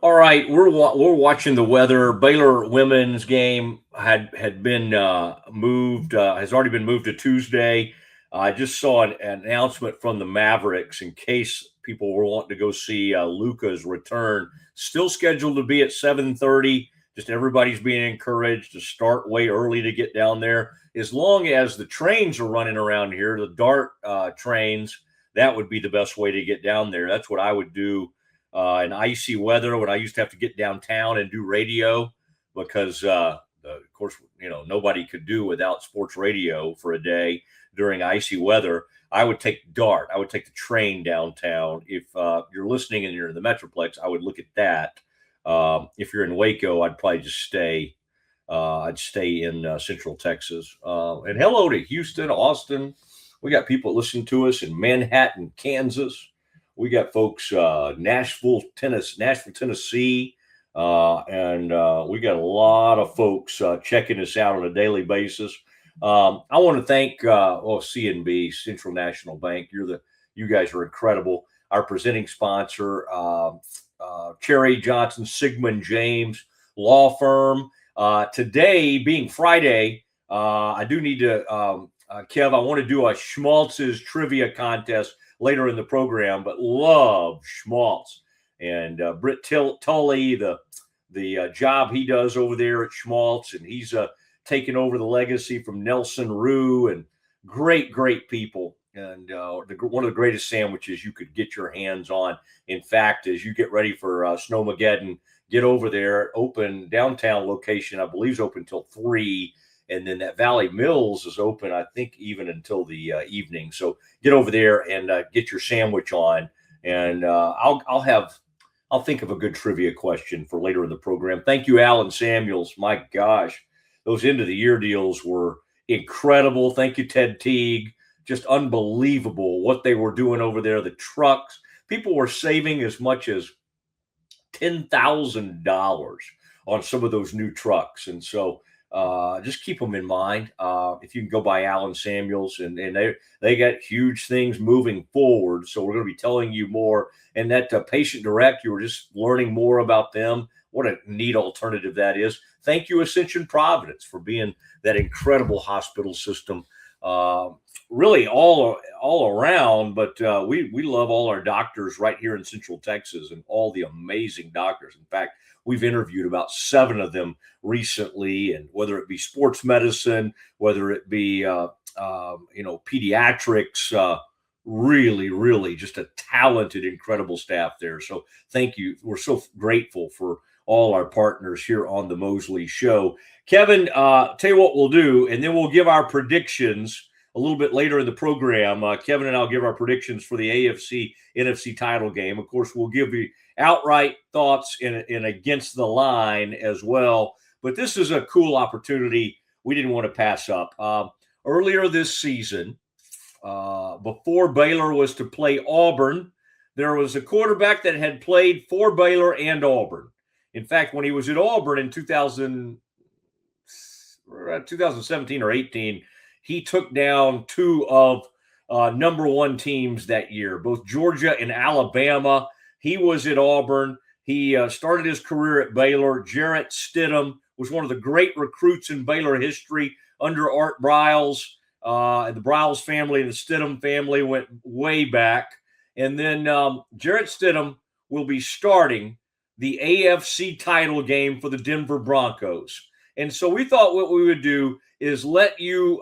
All right, we're watching the weather. Baylor women's game had been moved, has already been moved to Tuesday. I just saw an announcement from the Mavericks in case people were wanting to go see Luka's return. Still scheduled to be at 7:30. Just everybody's being encouraged to start way early to get down there. As long as the trains are running around here, the DART trains, that would be the best way to get down there. That's what I would do in icy weather when I used to have to get downtown and do radio because, of course, nobody could do without sports radio for a day during icy weather. I would take DART. I would take the train downtown. If you're listening and you're in the Metroplex, I would look at that. If you're in Waco, I'd probably just stay. I'd stay in Central Texas. And hello to Houston, Austin. We got people listening to us in Manhattan, Kansas. We got folks Nashville, Tennessee, and we got a lot of folks checking us out on a daily basis. I want to thank CNB, Central National Bank. You guys are incredible. Our presenting sponsor, Cherry Johnson, Siegmund James Law Firm. Today being Friday, I do need to, Kev, I want to do a Schmaltz's trivia contest later in the program, but love Schmaltz and Britt Tully, the job he does over there at Schmaltz, and he's taken over the legacy from Nelson Rue and great people, and one of the greatest sandwiches you could get your hands on. In fact, as you get ready for Snowmageddon, get over there. Open downtown location, I believe, is open till 3. And then that Valley Mills is open, I think, even until the evening. So get over there and get your sandwich on. And I'll think of a good trivia question for later in the program. Thank you, Alan Samuels. My gosh, those end of the year deals were incredible. Thank you, Ted Teague. Just unbelievable what they were doing over there. The trucks, people were saving as much as $10,000 on some of those new trucks. And so just keep them in mind. If you can go by Alan Samuels, and they got huge things moving forward. So we're going to be telling you more. And that Patient Direct, you were just learning more about them. What a neat alternative that is. Thank you, Ascension Providence, for being that incredible hospital system. Really all around, but we love all our doctors right here in Central Texas and all the amazing doctors. In fact, we've interviewed about 7 of them recently, and whether it be sports medicine, whether it be pediatrics, really just a talented, incredible staff there. So thank you. We're so grateful for all our partners here on the Mosley Show. Kevin, tell you what we'll do, and then we'll give our predictions a little bit later in the program. Kevin and I'll give our predictions for the AFC NFC title game. Of course, we'll give you outright thoughts in against the line as well. But this is a cool opportunity we didn't want to pass up. Earlier this season, before Baylor was to play Auburn, there was a quarterback that had played for Baylor and Auburn. In fact, when he was at Auburn in 2017 or 18, he took down 2 of number 1 teams that year, both Georgia and Alabama. He was at Auburn. He started his career at Baylor. Jarrett Stidham was one of the great recruits in Baylor history under Art Briles. The Briles family and the Stidham family went way back. And then Jarrett Stidham will be starting the AFC title game for the Denver Broncos. And so we thought what we would do is let you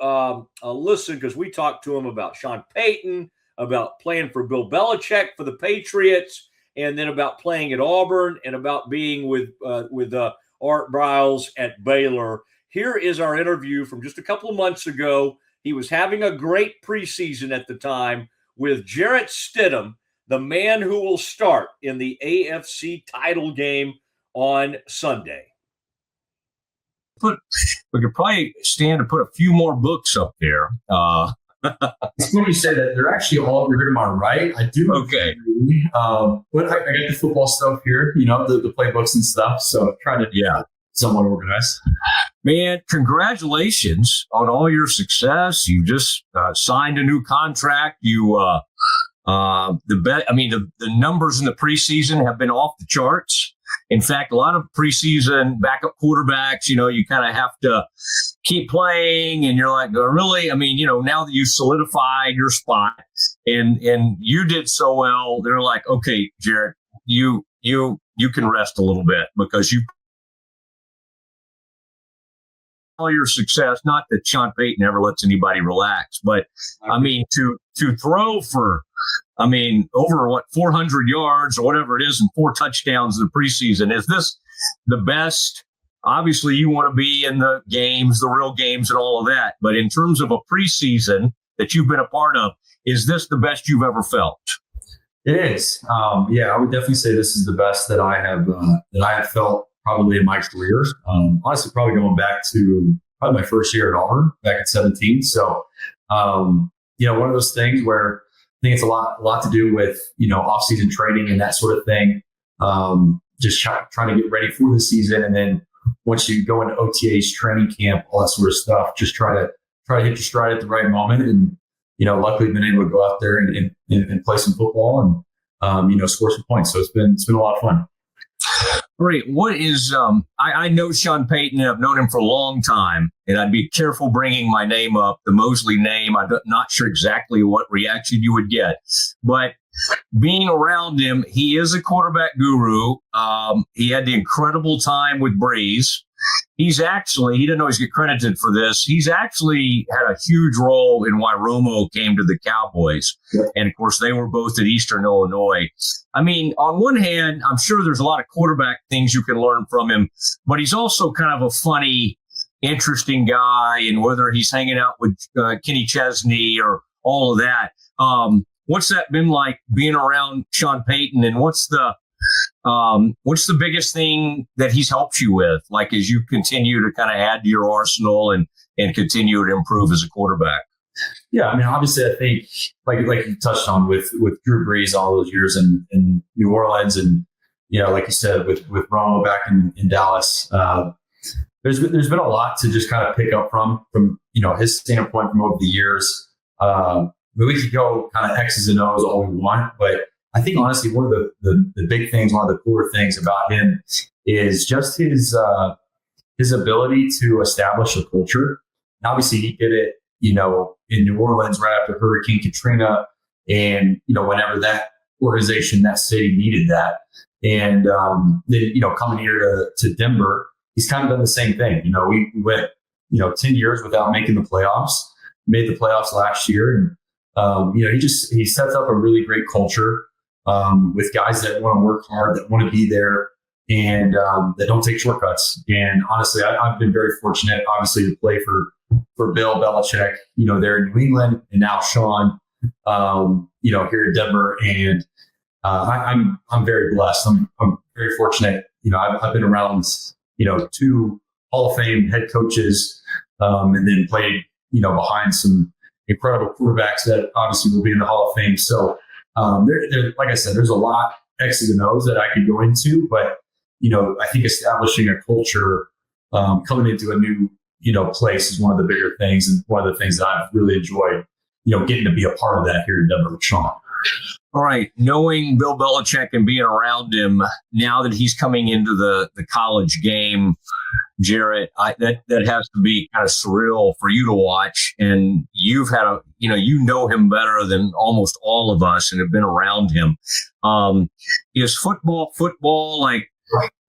listen, because we talked to him about Sean Payton, about playing for Bill Belichick for the Patriots, and then about playing at Auburn and about being with Art Briles at Baylor. Here is our interview from just a couple of months ago. He was having a great preseason at the time with Jarrett Stidham, the man who will start in the AFC title game on Sunday. We could probably stand to put a few more books up there. It's funny you say that. They're actually all over to my right. I do. Okay. But I got the football stuff here, the playbooks and stuff. So trying to somewhat organized. Man, congratulations on all your success. You just signed a new contract. You the numbers in the preseason have been off the charts. In fact, a lot of preseason backup quarterbacks, you kind of have to keep playing, and you're like, oh, really? I mean, now that you solidified your spot and you did so well, they're like, okay, Jarrett, you can rest a little bit because you all your success. Not that Sean Payton ever lets anybody relax, but I mean to throw for, over 400 yards or whatever it is and 4 touchdowns in the preseason. Is this the best? Obviously, you want to be in the games, the real games, and all of that. But in terms of a preseason that you've been a part of, is this the best you've ever felt? It is. I would definitely say this is the best that I have felt probably in my career. Honestly, probably going back to probably my first year at Auburn back in 2017. So, one of those things where I think it's a lot to do with, off-season training and that sort of thing. Just trying to get ready for the season. And then once you go into OTAs, training camp, all that sort of stuff, just try to hit your stride at the right moment. And, luckily been able to go out there and play some football and, score some points. So it's been a lot of fun. Great. What is, I know Sean Payton, I've known him for a long time, and I'd be careful bringing my name up, the Mosley name. I'm not sure exactly what reaction you would get, but being around him, he is a quarterback guru. He had the incredible time with Breeze. He didn't always get credited for this. He's actually had a huge role in why Romo came to the Cowboys. Yeah. And of course, they were both at Eastern Illinois. I mean, on one hand, I'm sure there's a lot of quarterback things you can learn from him, but he's also kind of a funny, interesting guy. And whether he's hanging out with Kenny Chesney or all of that, what's that been like being around Sean Payton? And what's the biggest thing that he's helped you with, like as you continue to kind of add to your arsenal and continue to improve as a quarterback? Yeah, obviously, I think like you touched on with Drew Brees all those years in New Orleans, and like you said with Romo back in Dallas, there's been a lot to just kind of pick up from his standpoint from over the years. We could go kind of X's and O's all we want, but I think honestly one of the big things, one of the cooler things about him is just his ability to establish a culture. And obviously, he did it, in New Orleans right after Hurricane Katrina, and whenever that organization, that city needed that, and then coming here to Denver, he's kind of done the same thing. We went 10 years without making the playoffs, made the playoffs last year, and he sets up a really great culture. With guys that want to work hard, that want to be there, and that don't take shortcuts. And honestly, I've been very fortunate, obviously, to play for Bill Belichick, there in New England, and now Sean, here in Denver. And I'm very blessed. I'm very fortunate. I've been around, 2 Hall of Fame head coaches, and then played, behind some incredible quarterbacks that obviously will be in the Hall of Fame. So. There, like I said, there's a lot X's and O's that I could go into, but I think establishing a culture, coming into a new place is one of the bigger things, and one of the things that I've really enjoyed, getting to be a part of that here in Denver with Sean. All right, knowing Bill Belichick and being around him now that he's coming into the college game, Jarrett, that has to be kind of surreal for you to watch. And you've had you him better than almost all of us and have been around him. Is football like,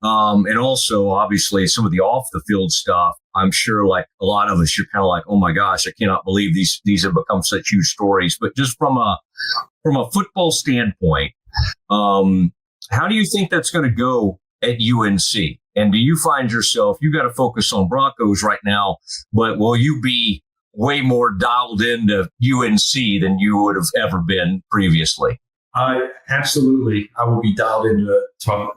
and also obviously some of the off the field stuff, I'm sure like a lot of us, you're kind of like, oh my gosh, I cannot believe these have become such huge stories. But just from a football standpoint, how do you think that's going to go at UNC? And do you find yourself, you got to focus on Broncos right now, but will you be way more dialed into UNC than you would have ever been previously? Absolutely. I will be dialed into Tar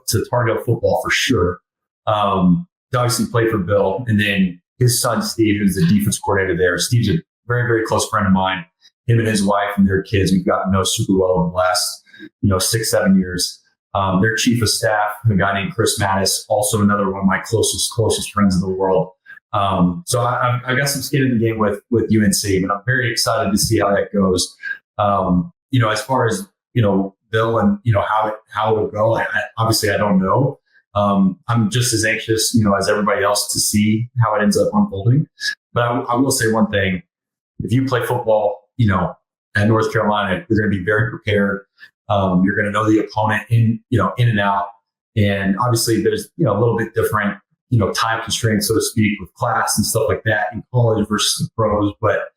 Heel football for sure. Obviously play for Bill, and then his son, Steve, who's the defense coordinator there. Steve's a very, very close friend of mine. Him and his wife and their kids, we've gotten to know super well in the last, 6-7 years. Their chief of staff, a guy named Chris Mattis, also another one of my closest friends in the world. So I got some skin in the game with UNC, but I'm very excited to see how that goes. As far as, Bill and, how it will go, obviously I don't know. I'm just as anxious, you know, as everybody else to see how it ends up unfolding. But I will say one thing: if you play football, you know, at North Carolina, you're going to be very prepared. You're going to know the opponent in and out. And obviously there's, you know, a little bit different, you know, time constraints, so to speak, with class and stuff like that in college versus the pros. But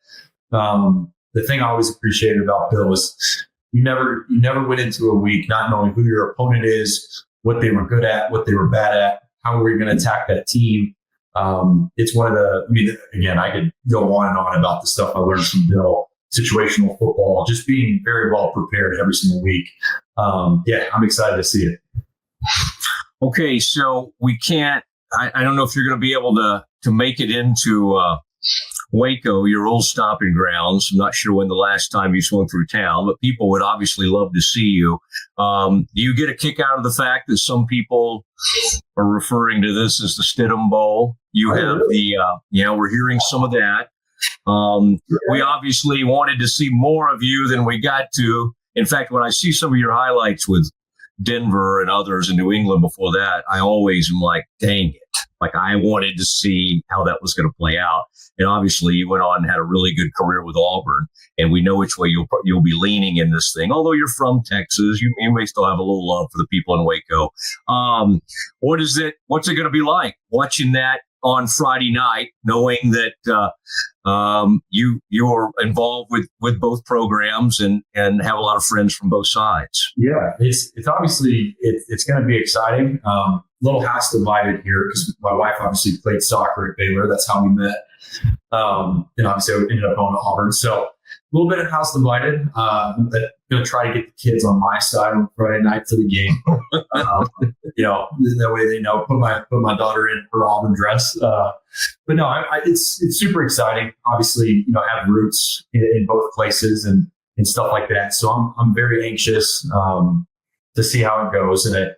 the thing I always appreciated about Bill was you never went into a week not knowing who your opponent is, what they were good at, what they were bad at, how were we going to attack that team. It's one of the, I mean, again, I could go on and on about the stuff I learned from Bill, situational football, just being very well prepared every single week. Yeah, I'm excited to see it. Okay, so we can't, I don't know if you're going to be able to make it into Waco, your old stomping grounds. I'm not sure when the last time you swung through town, but people would obviously love to see you. Do you get a kick out of the fact that some people are referring to this as the Stidham Bowl? You have we're hearing some of that. We obviously wanted to see more of you than we got to. In fact, when I see some of your highlights with Denver and others in New England before that, I always am like, dang it. Like, I wanted to see how that was going to play out. And obviously you went on and had a really good career with Auburn, and we know which way you'll be leaning in this thing. Although you're from Texas, you may still have a little love for the people in Waco. What's it going to be like watching that on Friday night, knowing that you're involved with both programs and have a lot of friends from both sides? Yeah, it's obviously it's going to be exciting. Little house divided here because my wife obviously played soccer at Baylor. That's how we met. And obviously I ended up going to Auburn. So a little bit of house divided. I'm going to try to get the kids on my side on Friday night for the game. You know, that way they know. Put my daughter in her Auburn dress. But no, it's super exciting. Obviously, you know, have roots in both places and stuff like that. So I'm very anxious to see how it goes. And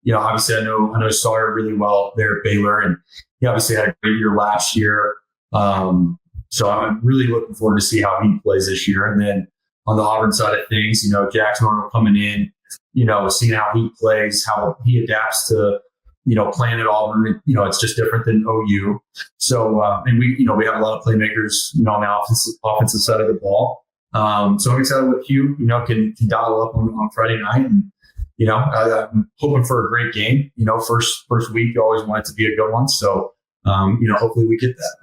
you know, obviously I know Sawyer really well there at Baylor, and he obviously had a great year last year. So I'm really looking forward to see how he plays this year. And then on the Auburn side of things, you know, Jackson Arnold coming in, you know, seeing how he plays, how he adapts to, you know, playing at Auburn. You know, it's just different than OU. So, and we have a lot of playmakers, you know, on the offensive side of the ball. So I'm excited what Hugh, you know, can dial up on Friday night. And, you know, I'm hoping for a great game. You know, first week, you always want it to be a good one. So, you know, hopefully we get that.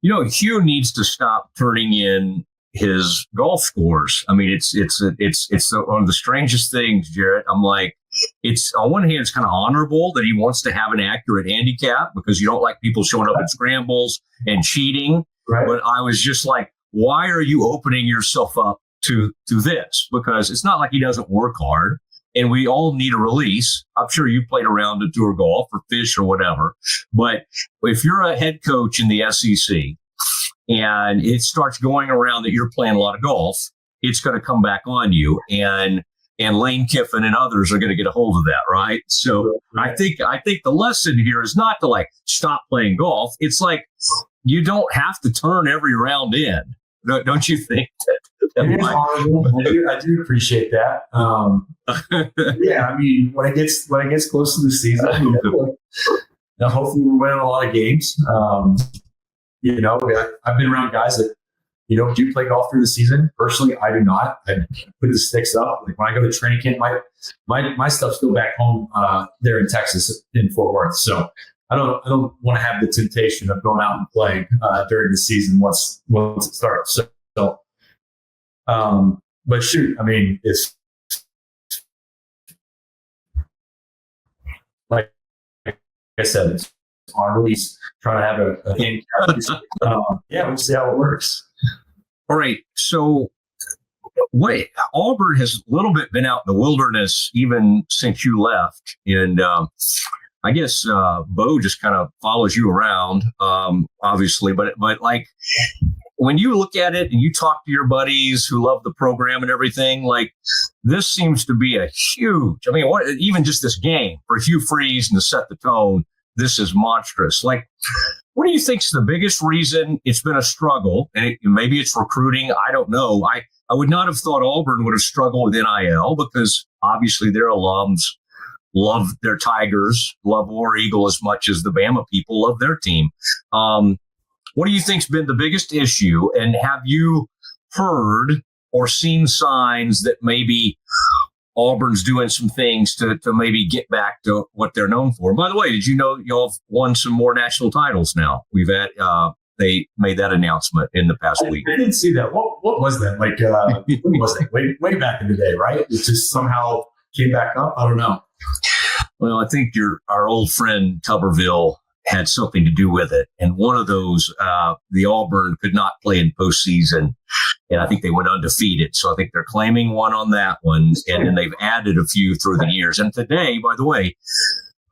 You know, Hugh needs to stop turning in his golf scores. I mean, it's one of the strangest things, Jarrett. I'm like, it's on one hand, it's kind of honorable that he wants to have an accurate handicap because you don't like people showing up in scrambles and cheating. Right. But I was just like, why are you opening yourself up to this? Because it's not like he doesn't work hard. And we all need a release. I'm sure you played around at tour golf or fish or whatever. But if you're a head coach in the SEC and it starts going around that you're playing a lot of golf, it's going to come back on you. And Lane Kiffin and others are going to get a hold of that, right? So I think the lesson here is not to like stop playing golf. It's like you don't have to turn every round in. Don't you think that? I do appreciate that. Yeah, I mean, when it gets close to the season, now hopefully we're winning a lot of games. You know, I've been around guys that, you know, do play golf through the season. Personally, I do not. I put the sticks up. Like when I go to training camp, my stuff's still back home there in Texas in Fort Worth. So I don't want to have the temptation of going out and playing during the season once it starts. So but shoot, I mean, it's like I said, it's on release, trying to have a game. Yeah, we'll see how it works. All right. So Auburn has a little bit been out in the wilderness even since you left. And I guess Bo just kind of follows you around, obviously. But like when you look at it and you talk to your buddies who love the program and everything, like this seems to be a huge, I mean, even just this game for Hugh Freeze and to set the tone, this is monstrous. Like, what do you think is the biggest reason it's been a struggle? And maybe it's recruiting. I don't know. I would not have thought Auburn would have struggled with NIL because obviously their alums love their Tigers, love War Eagle as much as the Bama people love their team. What do you think's been the biggest issue? And have you heard or seen signs that maybe Auburn's doing some things to maybe get back to what they're known for? And by the way, did you know y'all have won some more national titles now? We've had they made that announcement in the past week. I didn't see that. What was that? Like, when was that? Way back in the day, right? It just somehow came back up. I don't know. Well, I think our old friend Tuberville had something to do with it. And one of those, the Auburn could not play in postseason. And I think they went undefeated. So I think they're claiming one on that one. And then they've added a few through the years. And today, by the way,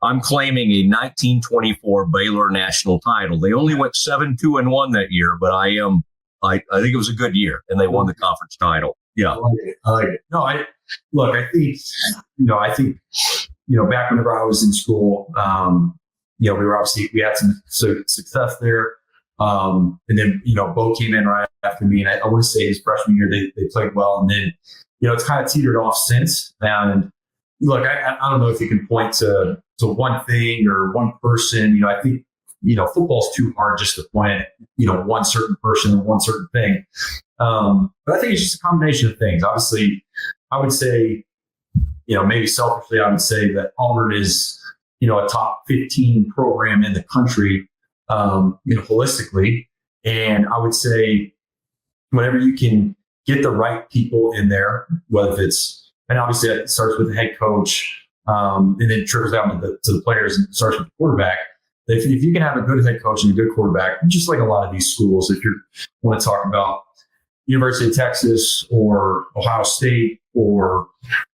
I'm claiming a 1924 Baylor national title. They only went 7-2-1 that year, but I think it was a good year, and they won the conference title. Yeah. I like it. No, I think, back whenever I was in school, we had some success there. And then, Bo came in right after me, and I want to say his freshman year, they played well. And then, it's kind of teetered off since. And look, I don't know if you can point to one thing or one person. I think, football's too hard just to point at, one certain person or one certain thing. But I think it's just a combination of things. Obviously, I would say, maybe selfishly, I would say that Auburn is, a top 15 program in the country, holistically. And I would say whenever you can get the right people in there, whether it's, and obviously it starts with the head coach, and then trickles down to the players and starts with the quarterback. If you can have a good head coach and a good quarterback, just like a lot of these schools, if you want to talk about University of Texas or Ohio State or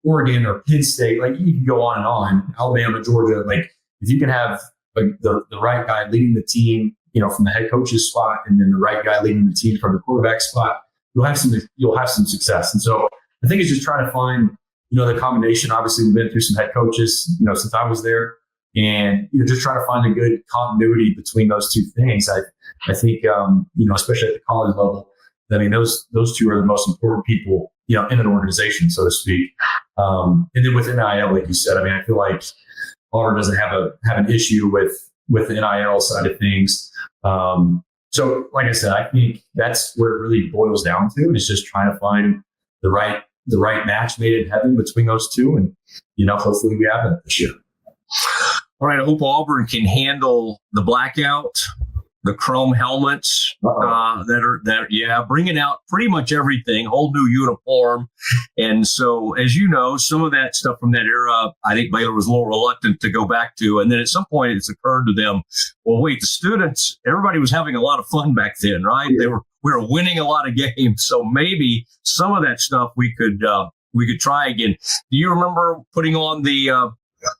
Oregon or Penn State, like you can go on and on, Alabama, Georgia, like if you can have the right guy leading the team, from the head coach's spot, and then the right guy leading the team from the quarterback spot, you'll have some success. And so I think it's just trying to find, the combination. Obviously, we've been through some head coaches, since I was there, and just trying to find a good continuity between those two things. I think, especially at the college level, I mean, those two are the most important people, in an organization, so to speak. And then with NIL, like you said, I mean, I feel like Auburn doesn't have an issue with the NIL side of things. So, like I said, I think that's where it really boils down to. It's just trying to find the right match made in heaven between those two, and hopefully we have that this year. All right, I hope Auburn can handle the blackout, the chrome helmets bringing out pretty much everything, whole new uniform. And so, as you know, some of that stuff from that era, I think Baylor was a little reluctant to go back to. And then at some point it's occurred to them, well, wait, the students, everybody was having a lot of fun back then, right? We were winning a lot of games. So maybe some of that stuff we could try again. Do you remember putting on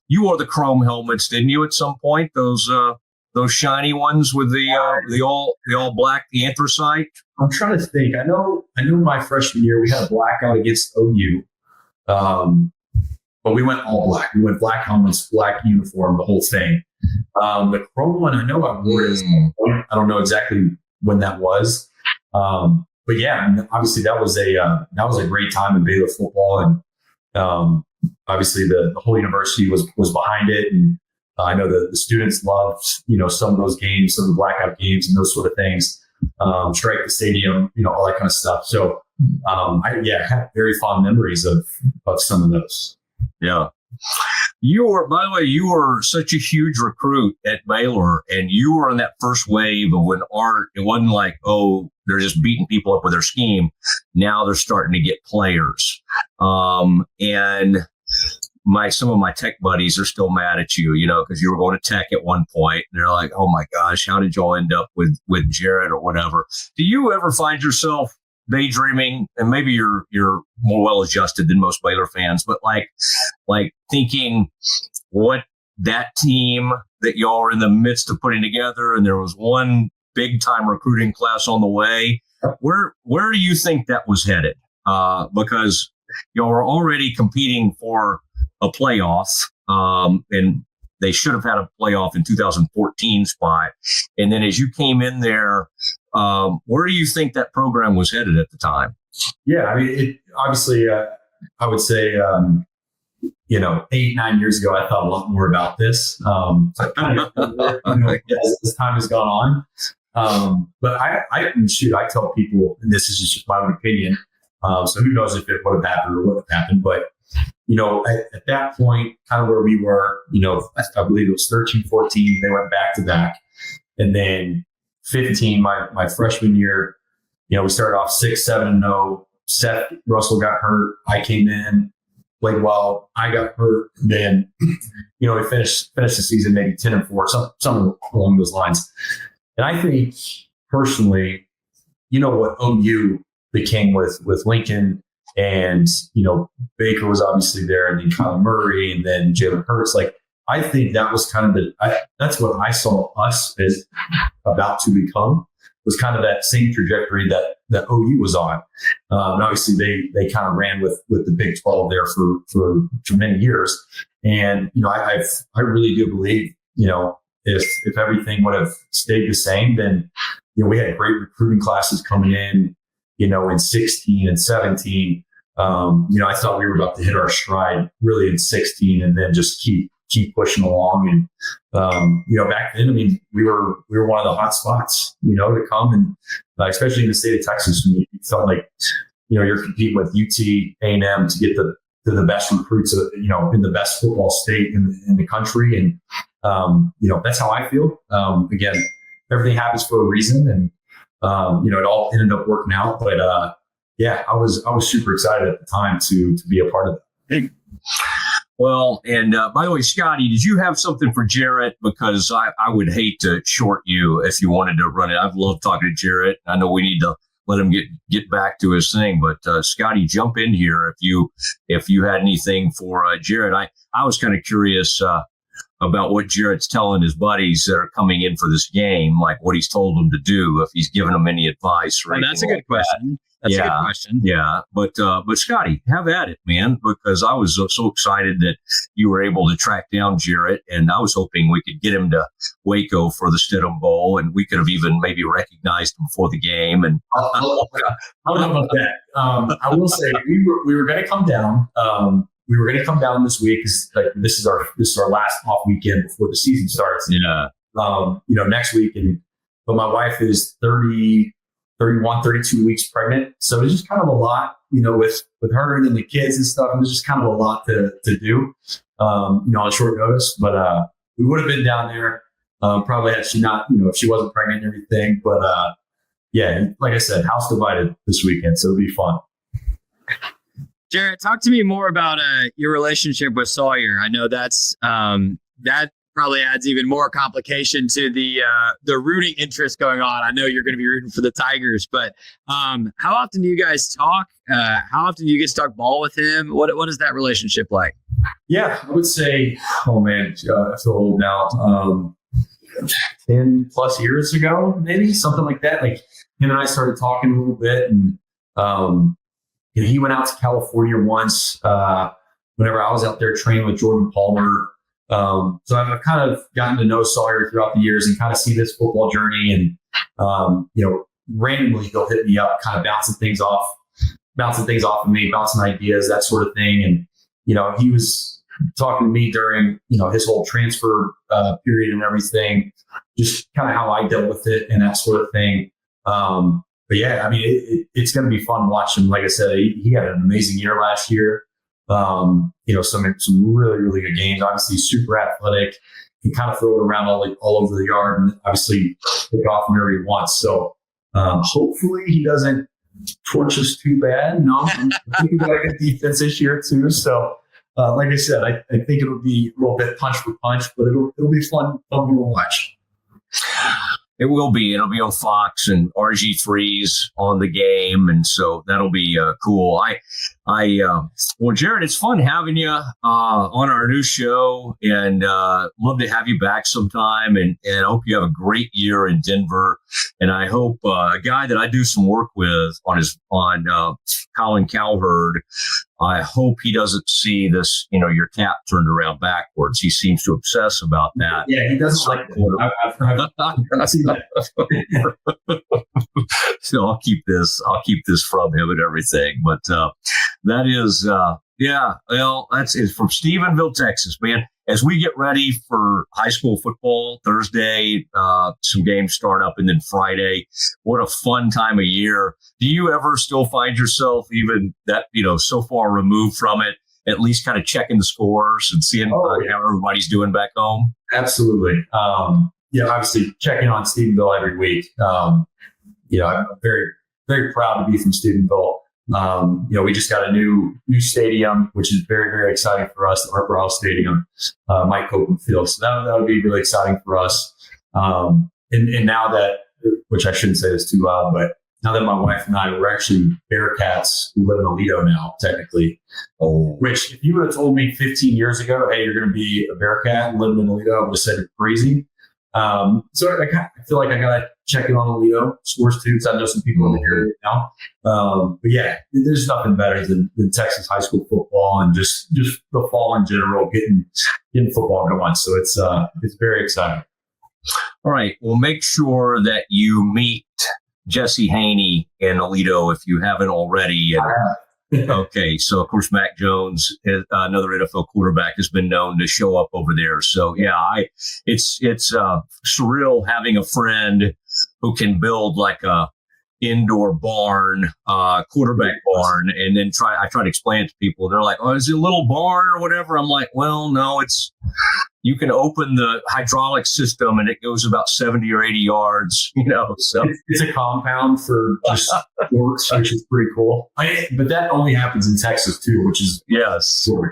you wore the chrome helmets, didn't you, at some point? Those shiny ones with the all black, the anthracite. I'm trying to think. I know my freshman year we had a blackout against OU, but we went all black. We went black helmets, black uniform, the whole thing. The chrome one, I know I wore it. I don't know exactly when that was, but yeah, I mean, obviously that was a great time in Baylor football, and obviously the whole university was behind it, and I know the students loved, some of those games, some of the blackout games and those sort of things, strike the stadium, all that kind of stuff. So, I have very fond memories of some of those. Yeah. By the way, you were such a huge recruit at Baylor, and you were in that first wave of when it wasn't like, oh, they're just beating people up with their scheme. Now they're starting to get players. And some of my tech buddies are still mad at you, because you were going to tech at one point. And they're like, oh my gosh, how did y'all end up with Jarrett or whatever? Do you ever find yourself daydreaming? And maybe you're more well adjusted than most Baylor fans, but like thinking what that team that y'all are in the midst of putting together, and there was one big time recruiting class on the way. Where do you think that was headed? Because y'all were already competing for a playoff, and they should have had a playoff in 2014 spot. And then as you came in there, where do you think that program was headed at the time? Yeah, I mean, obviously, I would say, 8-9 years ago, I thought a lot more about this. So I kind of, as time has gone on. But I tell people, and this is just my own opinion. So who knows if it would have happened or what would have happened. But, at that point, kind of where we were, I believe it was 13, 14, they went back to back. And then 15, my freshman year, we started off 6-7-0. Seth Russell got hurt. I came in, played well. I got hurt. Then, we finished the season maybe 10-4, something along those lines. And I think personally, what OU became with Lincoln, and Baker was obviously there, and then Kyler Murray, and then Jalen Hurts. Like, I think that was kind of that's what I saw us as about to become, was kind of that same trajectory that OU was on. And obviously they kind of ran with the Big 12 there for many years. And, I really do believe, if everything would have stayed the same, then, we had great recruiting classes coming in, in 16 and 17. I thought we were about to hit our stride really in 16 and then just keep pushing along. And, back then, we were one of the hot spots, to come, and especially in the state of Texas, you felt like, you're competing with UT, A&M to get the best recruits, in the best football state in the country. And, that's how I feel. Again, everything happens for a reason, and, it all ended up working out. But, I was super excited at the time to be a part of it. Well, and by the way, Scotty, did you have something for Jarrett? Because I would hate to short you if you wanted to run it. I've loved talking to Jarrett. I know we need to let him get back to his thing, but Scotty, jump in here if you had anything for Jarrett. I was kind of curious about what Jarrett's telling his buddies that are coming in for this game, like what he's told them to do, if he's given them any advice. Or that's a good question. That's a good question. Yeah. But Scotty, have at it, man, because I was so excited that you were able to track down Jarrett, and I was hoping we could get him to Waco for the Stidham Bowl, and we could have even maybe recognized him before the game. And I don't know about that. I will say we were going to come down. We were going to come down this week because this is our last off weekend before the season starts. Yeah. Next week, but my wife is 31, 32 weeks pregnant. So it's just kind of a lot, with her and then the kids and stuff. It was just kind of a lot to do, on short notice. But we would have been down there probably had she not, if she wasn't pregnant and everything. But like I said, house divided this weekend. So it'll be fun. Jarrett, talk to me more about your relationship with Sawyer. I know that's that probably adds even more complication to the rooting interest going on. I know you're going to be rooting for the Tigers, but how often do you guys talk? How often do you get to talk ball with him? What is that relationship like? Yeah, I would say, oh man, I feel old now. 10 plus years ago, maybe something like that. Like him and I started talking a little bit, and he went out to California once. Whenever I was out there training with Jordan Palmer. So I've kind of gotten to know Sawyer throughout the years and kind of see this football journey, and randomly he'll hit me up, kind of bouncing things off of me, bouncing ideas, that sort of thing. And he was talking to me during his whole transfer period and everything, just kind of how I dealt with it and that sort of thing. But yeah, it's going to be fun watching him. Like I said, he had an amazing year last year. Some really, really good games. Obviously, super athletic. He kind of throw it around all over the yard, and obviously pick off whenever he wants. So hopefully he doesn't torch us too bad. No, I think we got a good defense this year too. So like I said, I think it'll be a little bit punch for punch, but it'll be fun to watch. It will be. It'll be on Fox, and RG3's on the game, and so that'll be cool. Well, Jarrett, it's fun having you on our new show, and love to have you back sometime. And I hope you have a great year in Denver. And I hope a guy that I do some work with on Colin Cowherd, I hope he doesn't see this, your tap turned around backwards. He seems to obsess about that. Yeah, he doesn't like that. I've seen that. So I'll keep this from him and everything. But that is Yeah. Well, it's from Stephenville, Texas, man. As we get ready for high school football Thursday, some games start up, and then Friday. What a fun time of year. Do you ever still find yourself, even that, so far removed from it, at least kind of checking the scores and seeing how everybody's doing back home? Absolutely. Obviously checking on Stephenville every week. I'm very, very proud to be from Stephenville. We just got a new stadium, which is very, very exciting for us, the Harper House Stadium, Mike Copeland Field. So that would be really exciting for us. And now that, which I shouldn't say this too loud, but now that my wife and I, we're actually Bearcats who live in Aledo now, technically. Oh. Which, if you would have told me 15 years ago, hey, you're going to be a Bearcat and living in Aledo, I would have said you're crazy. So I feel like I got to check in on Aledo scores too, because I know some people in the area now. But yeah, there's nothing better than Texas high school football and just the fall in general, getting football going. So it's very exciting. All right. Well, make sure that you meet Jesse Haney in Aledo if you haven't already. Okay, so of course Mac Jones, another NFL quarterback, has been known to show up over there. So yeah, it's surreal having a friend who can build like a indoor barn, quarterback barn, and then I try to explain it to people. They're like, "Oh, is it a little barn or whatever?" I'm like, "Well, no, you can open the hydraulic system and it goes about 70 or 80 yards, so it's a compound for just works, which is pretty cool. But that only happens in Texas too, which is cool.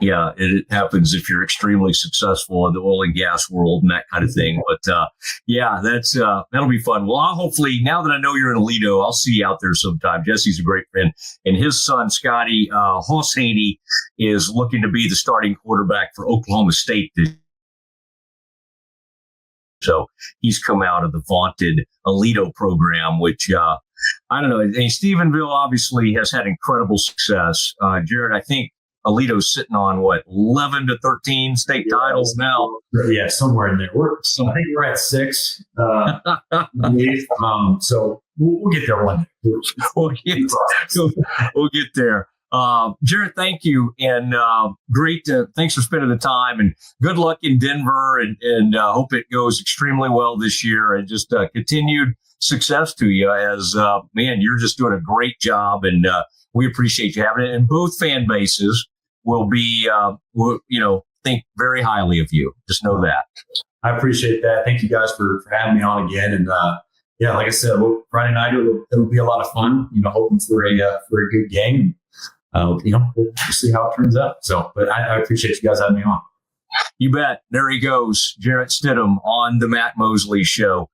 Yeah, it happens if you're extremely successful in the oil and gas world and that kind of thing. But that'll be fun. Well, I'll hopefully, now that I know you're in Aledo, I'll see you out there sometime. Jesse's a great friend, and his son Scotty Hoss Haney is looking to be the starting quarterback for Oklahoma State this year. So he's come out of the vaunted Aledo program, which I don't know. And Stephenville obviously has had incredible success. Jarrett, I think Aledo's sitting on 11 to 13 state titles now. Yeah, somewhere in there. I think we're at 6. So we'll get there one day. We'll get there. Jarrett, thank you, and great. Thanks for spending the time, and good luck in Denver, and hope it goes extremely well this year, and just continued success to you. As you're just doing a great job, and we appreciate you having it. And both fan bases will be, think very highly of you. Just know that. I appreciate that. Thank you guys for having me on again. And like I said, Friday night it'll be a lot of fun. Hoping for a good game. We'll see how it turns out. So, but I appreciate you guys having me on. You bet. There he goes, Jarrett Stidham on the Matt Mosley Show.